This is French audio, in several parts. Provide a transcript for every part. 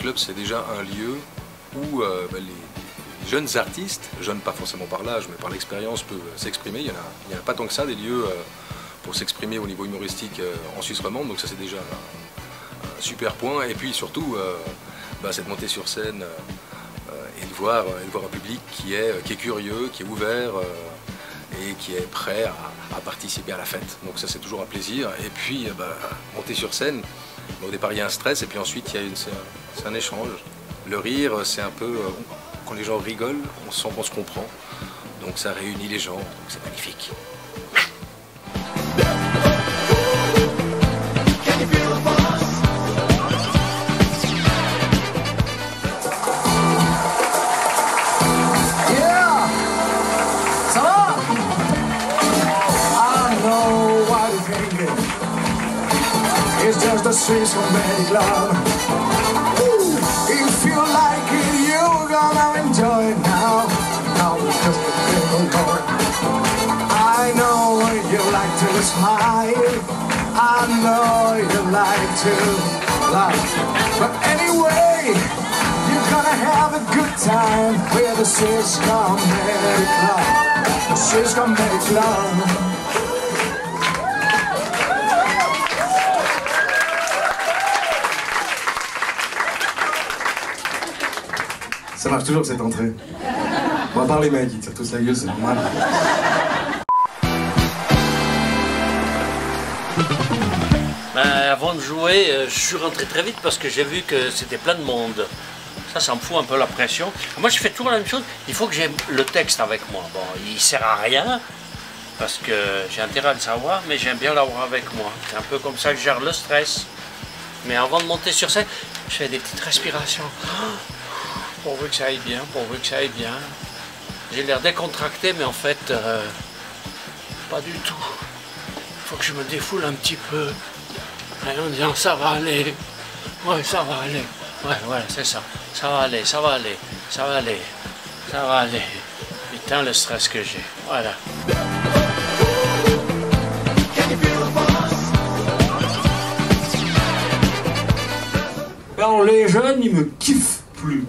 club, c'est déjà un lieu où les jeunes artistes, jeunes pas forcément par l'âge, mais par l'expérience, peuvent s'exprimer. Il y en a pas tant que ça, des lieux pour s'exprimer au niveau humoristique en Suisse romande, donc ça c'est déjà un super point. Et puis surtout, c'est de monter sur scène et de voir un public qui est curieux, qui est ouvert et qui est prêt à participer à la fête. Donc ça c'est toujours un plaisir. Et puis monter sur scène, au départ il y a un stress et puis ensuite c'est un échange. Le rire c'est un peu, quand les gens rigolent, on sent qu'on se comprend. Donc ça réunit les gens, donc c'est magnifique. It's just a Swiss romantic love. If you like it, you're gonna enjoy it now. Now it's just a little more. I know you like to smile. I know you like to laugh. But anyway, you're gonna have a good time with the Swiss romantic love. The Swiss romantic love. Ça marche toujours cette entrée. Bon, à part les mecs, ils tirent tous la gueule, c'est normal. Avant de jouer, je suis rentré très vite parce que j'ai vu que c'était plein de monde. Ça me fout un peu la pression. Moi, je fais toujours la même chose. Il faut que j'ai le texte avec moi. Bon, il sert à rien parce que j'ai intérêt à le savoir, mais j'aime bien l'avoir avec moi. C'est un peu comme ça que je gère le stress. Mais avant de monter sur scène, je fais des petites respirations. Pourvu que ça aille bien, pourvu que ça aille bien. J'ai l'air décontracté, mais en fait, pas du tout. Il faut que je me défoule un petit peu. Et en disant, ça va aller. Ouais, ça va aller. Ouais, c'est ça. Ça va aller, ça va aller, ça va aller, ça va aller. Putain, le stress que j'ai. Voilà. Alors, les jeunes, ils me kiffent plus.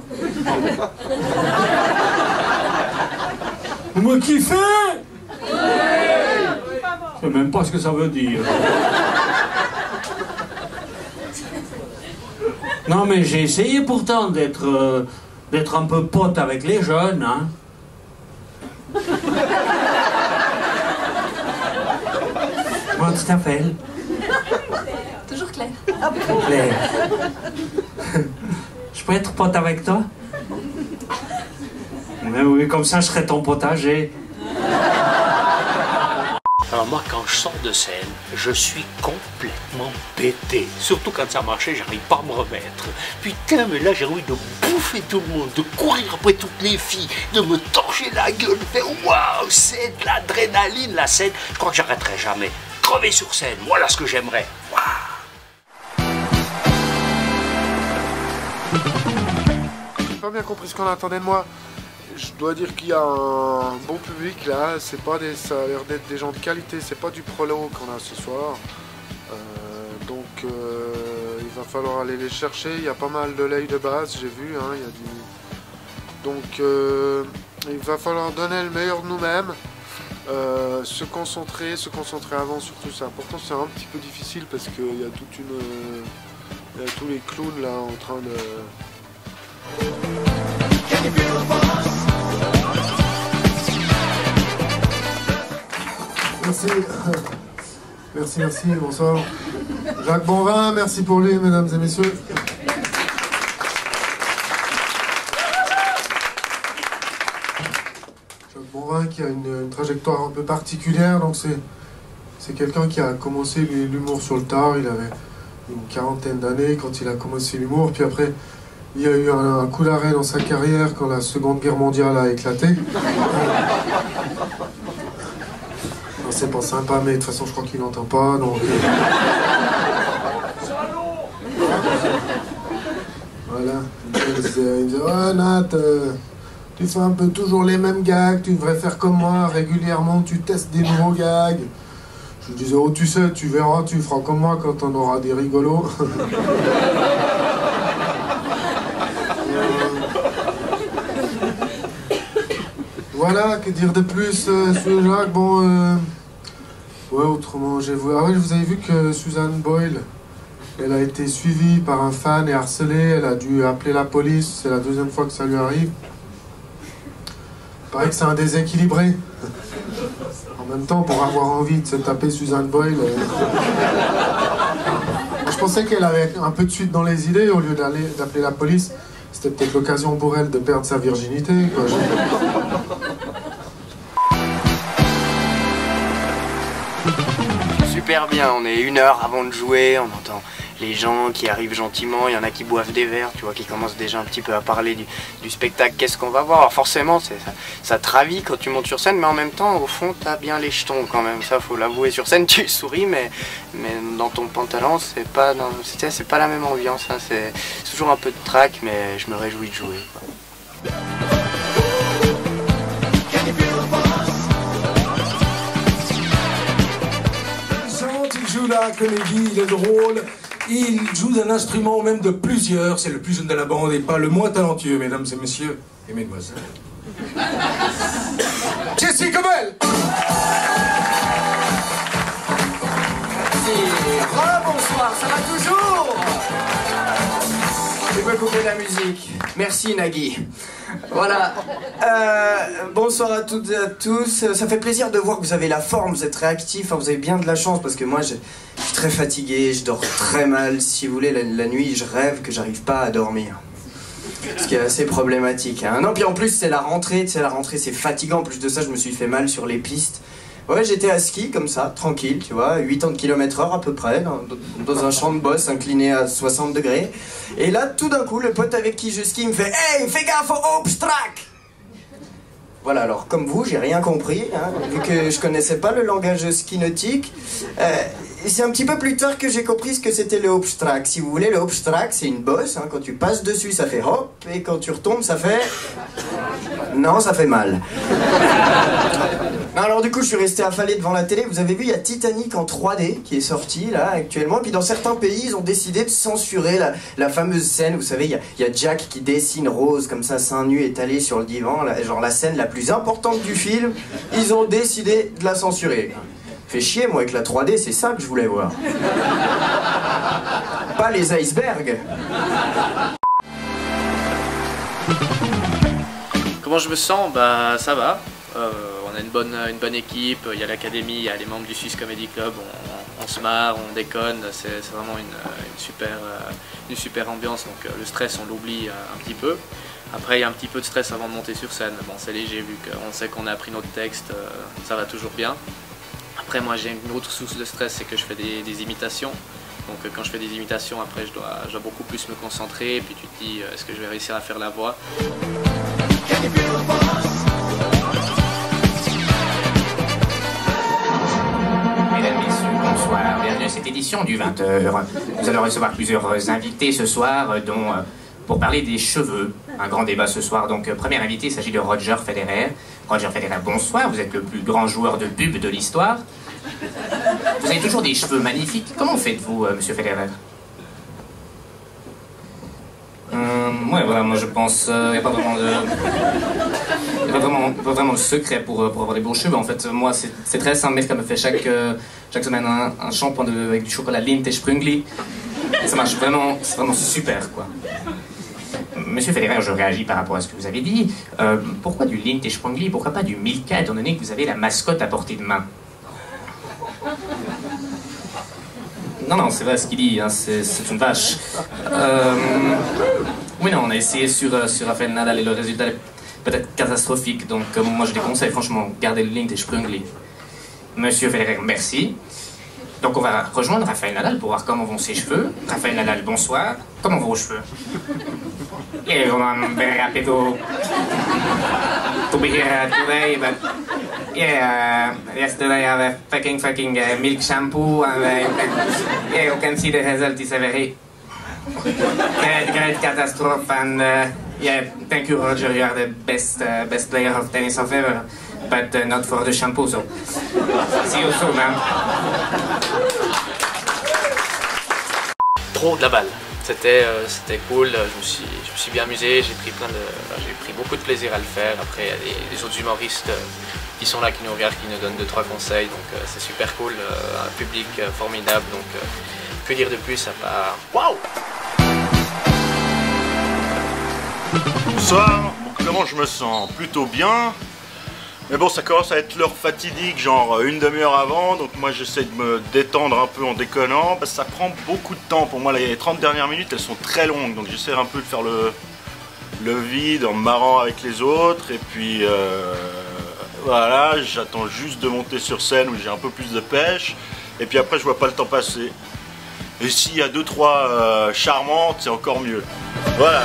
Vous me kiffez? Je sais même pas ce que ça veut dire. Non, mais j'ai essayé pourtant d'être un peu pote avec les jeunes, hein. Comment tu t'appelles? Toujours Claire. Claire. Je peux être pote avec toi? Oui, comme ça je serai ton potager. Alors moi, quand je sors de scène, je suis complètement pété. Surtout quand ça marchait, j'arrive pas à me remettre. Putain, mais là, j'ai envie de bouffer tout le monde, de courir après toutes les filles, de me torcher la gueule, de faire waouh, c'est de l'adrénaline, la scène. Je crois que j'arrêterai jamais. Crever sur scène, voilà ce que j'aimerais. Waouh. J'ai pas bien compris ce qu'on attendait de moi. Je dois dire qu'il y a un bon public là, c'est pas ça a l'air d'être des gens de qualité, c'est pas du prolo qu'on a ce soir. Donc il va falloir aller les chercher, il y a pas mal de lait de base, j'ai vu, hein, il y a du... Donc il va falloir donner le meilleur de nous-mêmes, se concentrer avant surtout, c'est important, c'est un petit peu difficile parce qu'il y a toute une... il y a tous les clowns là en train de... Merci, bonsoir. Jacques Bonvin, merci pour lui, mesdames et messieurs. Jacques Bonvin qui a une trajectoire un peu particulière, donc c'est quelqu'un qui a commencé l'humour sur le tard, il avait une quarantaine d'années quand il a commencé l'humour, puis après il y a eu un coup d'arrêt dans sa carrière quand la Seconde Guerre mondiale a éclaté. C'est pas sympa, mais de toute façon je crois qu'il n'entend pas, donc... Voilà. Il me disait, oh Nat, tu fais un peu toujours les mêmes gags, tu devrais faire comme moi, régulièrement tu testes des nouveaux gags. Je lui disais, oh tu sais, tu verras, tu feras comme moi quand on aura des rigolos. Voilà, que dire de plus sur Jacques, bon... Ouais, autrement, j'ai vu... Ah ouais, vous avez vu que Suzanne Boyle, elle a été suivie par un fan et harcelée, elle a dû appeler la police, c'est la deuxième fois que ça lui arrive. Il paraît que c'est un déséquilibré. En même temps, pour avoir envie de se taper Suzanne Boyle... Je pensais qu'elle avait un peu de suite dans les idées, au lieu d'appeler la police. C'était peut-être l'occasion pour elle de perdre sa virginité, quoi. Super bien, on est 1 heure avant de jouer, on entend les gens qui arrivent gentiment, il y en a qui boivent des verres, tu vois, qui commencent déjà un petit peu à parler du spectacle, qu'est-ce qu'on va voir. Alors forcément, ça te ravit quand tu montes sur scène, mais en même temps, au fond, t'as bien les jetons quand même, ça faut l'avouer. Sur scène, tu souris, mais dans ton pantalon, c'est pas la même ambiance, hein. C'est toujours un peu de trac, mais je me réjouis de jouer, quoi. Il joue la comédie, il est drôle, il joue d'un instrument ou même de plusieurs, c'est le plus jeune de la bande et pas le moins talentueux, mesdames et messieurs et mesdemoiselles. Jesse Gobel. Bonsoir, ça va toujours? J'ai pas coupé la musique. Merci Nagui. Voilà. Bonsoir à toutes et à tous. Ça fait plaisir de voir que vous avez la forme, vous êtes réactifs, hein, vous avez bien de la chance parce que moi je suis très fatigué, je dors très mal. Si vous voulez, la nuit je rêve que j'arrive pas à dormir. Ce qui est assez problématique. Hein. Non, puis en plus c'est la rentrée c'est fatigant. En plus de ça, je me suis fait mal sur les pistes. Ouais, j'étais à ski comme ça, tranquille, tu vois, 80 km/h à peu près, dans un champ de bosse incliné à 60 degrés. Et là, tout d'un coup, le pote avec qui je skie me fait « Hey, fais gaffe au obstacle !» Voilà, alors comme vous, j'ai rien compris, hein, vu que je connaissais pas le langage ski nautique. C'est un petit peu plus tard que j'ai compris ce que c'était le obstacle. Si vous voulez, le obstacle, c'est une bosse, hein, quand tu passes dessus, ça fait hop, et quand tu retombes, ça fait... Non, ça fait mal. Alors du coup, je suis resté affalé devant la télé. Vous avez vu, il y a Titanic en 3D qui est sorti là actuellement. Puis dans certains pays, ils ont décidé de censurer la fameuse scène. Vous savez, il y a Jack qui dessine Rose comme ça, seins nus étalés sur le divan. Genre la scène la plus importante du film. Ils ont décidé de la censurer. Fait chier, moi, avec la 3D, c'est ça que je voulais voir. Pas les icebergs. Comment je me sens? Bah ça va. On a une bonne équipe, il y a l'académie, il y a les membres du Swiss Comedy Club, on se marre, on déconne, c'est vraiment une super ambiance, donc le stress on l'oublie un petit peu. Après il y a un petit peu de stress avant de monter sur scène, bon c'est léger vu qu'on sait qu'on a appris notre texte, ça va toujours bien. Après moi j'ai une autre source de stress, c'est que je fais des imitations. Donc quand je fais des imitations, après je dois beaucoup plus me concentrer, et puis tu te dis est-ce que je vais réussir à faire la voix? Mesdames, Messieurs, bonsoir. Bienvenue à cette édition du 20h. Nous allons recevoir plusieurs invités ce soir, dont pour parler des cheveux. Un grand débat ce soir. Donc, premier invité, il s'agit de Roger Federer. Roger Federer, bonsoir. Vous êtes le plus grand joueur de pub de l'histoire. Vous avez toujours des cheveux magnifiques. Comment faites-vous, monsieur Federer? Ouais, voilà, moi je pense il n'y a pas vraiment de... Il n'y a pas vraiment de secret pour avoir des beaux cheveux. En fait, moi, c'est très simple. Mirka me fait chaque semaine un shampoing avec du chocolat Lindt et Sprungly. Et ça marche vraiment, c'est vraiment super, quoi. Monsieur Federer, je réagis par rapport à ce que vous avez dit. Pourquoi du Lindt et Sprungly? Pourquoi pas du Milka, étant donné que vous avez la mascotte à portée de main? Non, c'est vrai ce qu'il dit, hein, c'est une vache. Oui, non, on a essayé sur Rafael Nadal et le résultat est peut-être catastrophique, donc moi je déconseille franchement, gardez le Lindt et Sprungly. Monsieur Federer, merci. Donc on va rejoindre Rafael Nadal pour voir comment vont ses cheveux. Rafael Nadal, bonsoir. Comment vont vos cheveux? I'm very happy to be here today, but yeah, yesterday I have fucking milk shampoo, and yeah, you can see the result is a very great catastrophe, and yeah, thank you, Roger. You are the best player of tennis of ever, but not for the shampoo. So see you soon, man. Trop de la balle. C'était cool, je me suis bien amusé, j'ai pris beaucoup de plaisir à le faire. Après, il y a des autres humoristes qui sont là, qui nous regardent, qui nous donnent 2-3 conseils, donc c'est super cool, un public formidable, donc que dire de plus à part... Waouh! Bonsoir, bon, comment je me sens? Plutôt bien. Mais bon, ça commence à être l'heure fatidique, genre une demi-heure avant, donc moi j'essaie de me détendre un peu en déconnant, parce que ça prend beaucoup de temps. Pour moi, les 30 dernières minutes, elles sont très longues, donc j'essaie un peu de faire le vide en me marrant avec les autres, et puis voilà, j'attends juste de monter sur scène où j'ai un peu plus de pêche, et puis après je vois pas le temps passer. Et s'il y a 2-3 charmantes, c'est encore mieux. Voilà.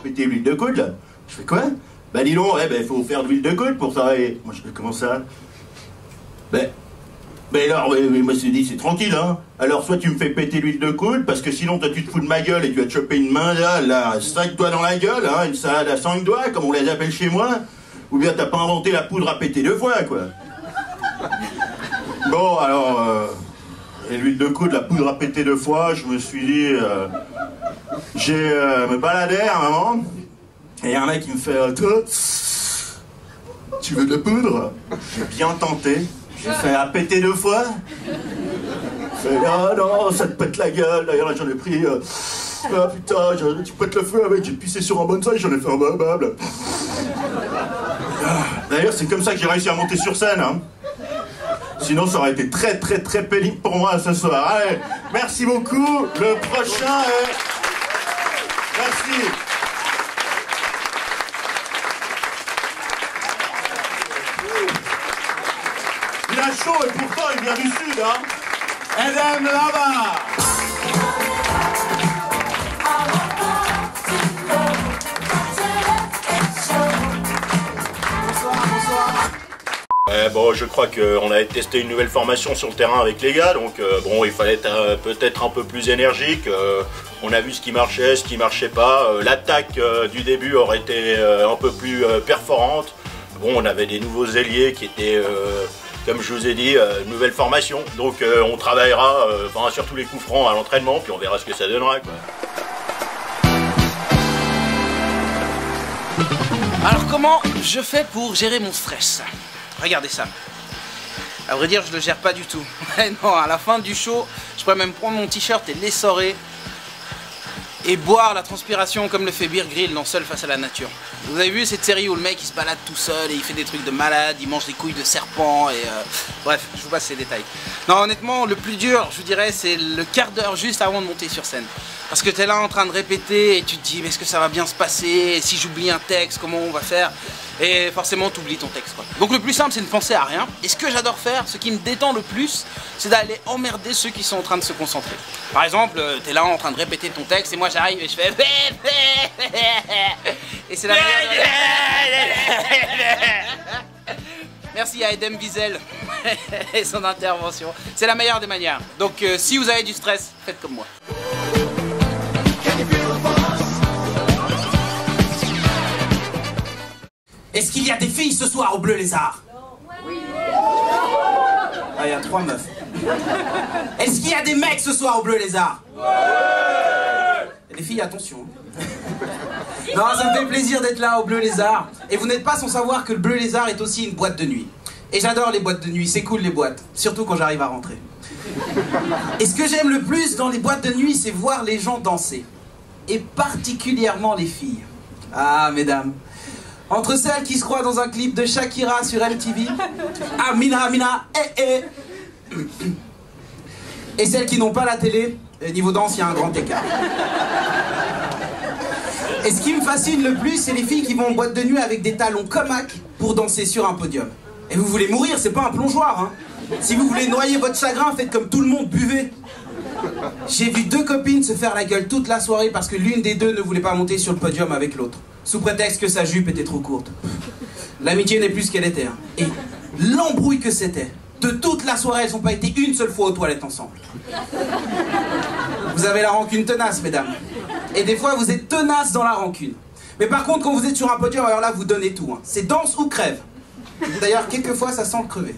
Péter l'huile de coude là. Je fais quoi? Bah dis donc, faut faire de l'huile de coude pour travailler. Moi je fais comment ça? Ben alors, moi je te dis c'est tranquille hein. Alors soit tu me fais péter l'huile de coude, parce que sinon toi tu te fous de ma gueule et tu vas te choper une main là, 5 doigts dans la gueule, hein, une salade à 5 doigts, comme on les appelle chez moi. Ou bien t'as pas inventé la poudre à péter 2 fois quoi. Bon alors, et l'huile de coude, la poudre à péter 2 fois, je me suis dit... me baladais à un moment, et y a un mec qui me fait toi, tu veux de la poudre? J'ai bien tenté, j'ai fait à péter 2 fois. Je fais non, ça te pète la gueule, d'ailleurs j'en ai pris. Ah putain, tu pètes le feu avec, j'ai pissé sur un bonsaï, j'en ai fait un baobab. D'ailleurs c'est comme ça que j'ai réussi à monter sur scène hein. Sinon ça aurait été très pénible pour moi ce soir. Allez, merci beaucoup, le prochain est... Merci. Il a chaud et pourtant il vient du sud, hein. Edem là-bas. Bon, je crois qu'on avait testé une nouvelle formation sur le terrain avec les gars, donc bon, il fallait être peut-être un peu plus énergique. On a vu ce qui marchait, ce qui marchait pas. L'attaque du début aurait été un peu plus perforante. Bon, on avait des nouveaux ailiers qui étaient, comme je vous ai dit, nouvelle formation. Donc on travaillera sur tous les coups francs à l'entraînement, puis on verra ce que ça donnera, quoi. Alors comment je fais pour gérer mon stress? Regardez ça. À vrai dire, je le gère pas du tout. Non, à la fin du show, je pourrais même prendre mon t-shirt et l'essorer et boire la transpiration comme le fait Bear Grylls dans Seul face à la nature. Vous avez vu cette série où le mec il se balade tout seul et il fait des trucs de malade, il mange des couilles de serpent et bref, je vous passe ces détails. Non, honnêtement, le plus dur, je vous dirais, c'est le quart d'heure juste avant de monter sur scène. Parce que t'es là en train de répéter et tu te dis, mais est-ce que ça va bien se passer? Et si j'oublie un texte, comment on va faire? Et forcément, t'oublies ton texte, quoi. Donc le plus simple, c'est de ne penser à rien. Et ce que j'adore faire, ce qui me détend le plus, c'est d'aller emmerder ceux qui sont en train de se concentrer. Par exemple, t'es là en train de répéter ton texte et moi j'arrive et je fais... Et c'est la meilleure... Merci à Edem Wiesel et son intervention. C'est la meilleure des manières. Donc si vous avez du stress, faites comme moi. Est-ce qu'il y a des filles ce soir au Bleu Lézard? Oui. Ah, il y a 3 meufs. Est-ce qu'il y a des mecs ce soir au Bleu Lézard? Ouais. Les filles, attention. Non, ça me fait plaisir d'être là au Bleu Lézard. Et vous n'êtes pas sans savoir que le Bleu Lézard est aussi une boîte de nuit. Et j'adore les boîtes de nuit, c'est cool les boîtes. Surtout quand j'arrive à rentrer. Et ce que j'aime le plus dans les boîtes de nuit, c'est voir les gens danser. Et particulièrement les filles. Ah, mesdames. Entre celles qui se croient dans un clip de Shakira sur MTV, ah Mina, et celles qui n'ont pas la télé, niveau danse, il y a un grand écart. Et ce qui me fascine le plus, c'est les filles qui vont en boîte de nuit avec des talons comac pour danser sur un podium. Et vous voulez mourir, c'est pas un plongeoir, hein. Si vous voulez noyer votre chagrin, faites comme tout le monde, buvez. J'ai vu 2 copines se faire la gueule toute la soirée parce que l'une des 2 ne voulait pas monter sur le podium avec l'autre, sous prétexte que sa jupe était trop courte. L'amitié n'est plus ce qu'elle était. Hein. Et l'embrouille que c'était. De toute la soirée, elles n'ont pas été une seule fois aux toilettes ensemble. Vous avez la rancune tenace, mesdames. Et des fois, vous êtes tenace dans la rancune. Mais par contre, quand vous êtes sur un podium, alors là, vous donnez tout. Hein. C'est danse ou crève. D'ailleurs, quelquefois, ça sent le crever.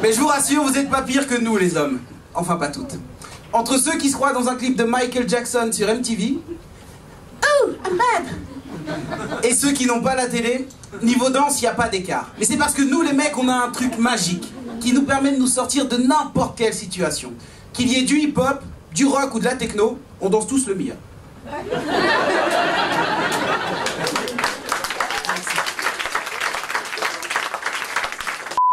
Mais je vous rassure, vous n'êtes pas pire que nous, les hommes. Enfin, pas toutes. Entre ceux qui se croient dans un clip de Michael Jackson sur MTV... Oh, I'm bad. Et ceux qui n'ont pas la télé, niveau danse, il n'y a pas d'écart. Mais c'est parce que nous, les mecs, on a un truc magique qui nous permet de nous sortir de n'importe quelle situation. Qu'il y ait du hip-hop, du rock ou de la techno, on danse tous le mien.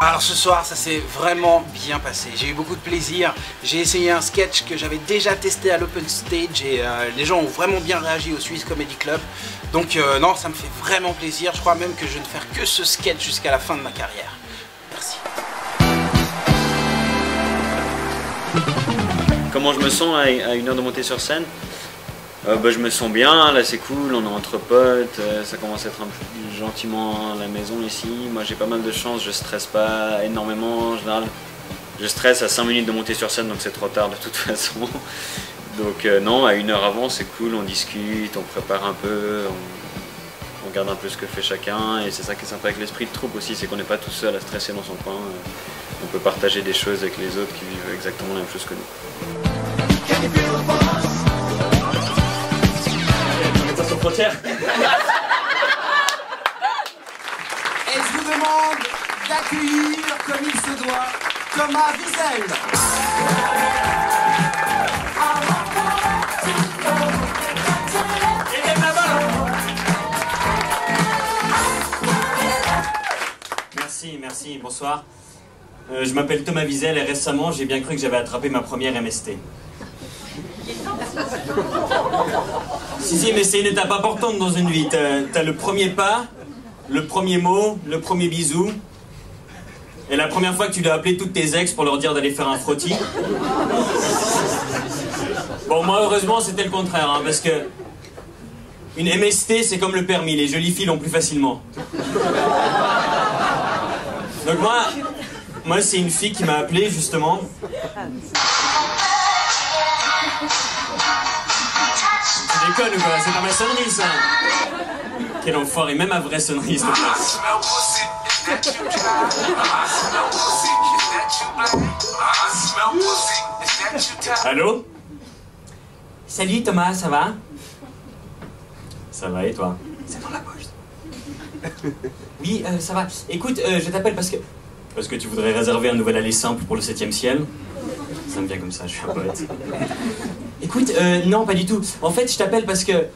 Alors ce soir, ça s'est vraiment bien passé. J'ai eu beaucoup de plaisir. J'ai essayé un sketch que j'avais déjà testé à l'Open Stage et les gens ont vraiment bien réagi au Swiss Comedy Club. Donc non, ça me fait vraiment plaisir. Je crois même que je vais ne faire que ce sketch jusqu'à la fin de ma carrière. Merci. Comment je me sens à une heure de monter sur scène? Je me sens bien, là c'est cool, on est entre potes, ça commence à être un peu gentiment à la maison ici. Moi j'ai pas mal de chance, je stresse pas énormément en général. Je stresse à 5 minutes de monter sur scène donc c'est trop tard de toute façon. Donc non, à une heure avant c'est cool, on discute, on prépare un peu, on regarde un peu ce que fait chacun et c'est ça qui est sympa avec l'esprit de troupe aussi, c'est qu'on n'est pas tout seul à stresser dans son coin. On peut partager des choses avec les autres qui vivent exactement la même chose que nous. Et je vous demande d'accueillir comme il se doit Thomas Wiesel. Merci, bonsoir. Je m'appelle Thomas Wiesel et récemment j'ai bien cru que j'avais attrapé ma première MST. Si, mais c'est une étape importante dans une vie. T'as le premier pas, le premier mot, le premier bisou. Et la première fois que tu dois appeler toutes tes ex pour leur dire d'aller faire un frottis. Bon, moi, heureusement, c'était le contraire, hein, parce que une MST, c'est comme le permis, les jolies filles l'ont plus facilement. Donc moi c'est une fille qui m'a appelé, justement. Tu déconnes ou quoi? C'est pas ma sonnerie, ça. Quel enfoiré, même ma vraie sonnerie, s'il te plaît. Allô? Salut Thomas, ça va? Ça va et toi? C'est dans la poche. Oui, ça va. Écoute, je t'appelle parce que tu voudrais réserver un nouvel aller simple pour le 7e ciel. Ça me vient comme ça, je suis un poète. Écoute, non, pas du tout. En fait, je t'appelle parce que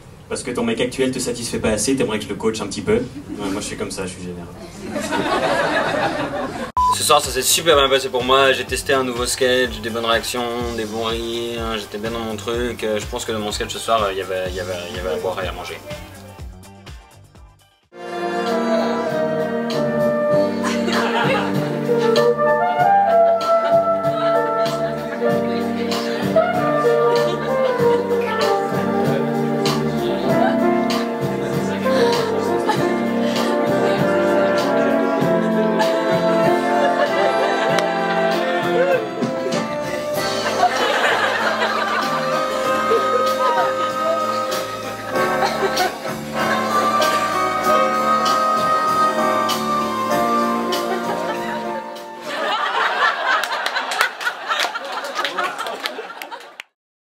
ton mec actuel te satisfait pas assez, t'aimerais que je le coach un petit peu. Ouais, moi, je suis comme ça, je suis généreux. Ce soir, ça s'est super bien passé pour moi. J'ai testé un nouveau sketch, des bonnes réactions, des bons rires. J'étais bien dans mon truc. Je pense que dans mon sketch ce soir, il y avait à boire et à manger.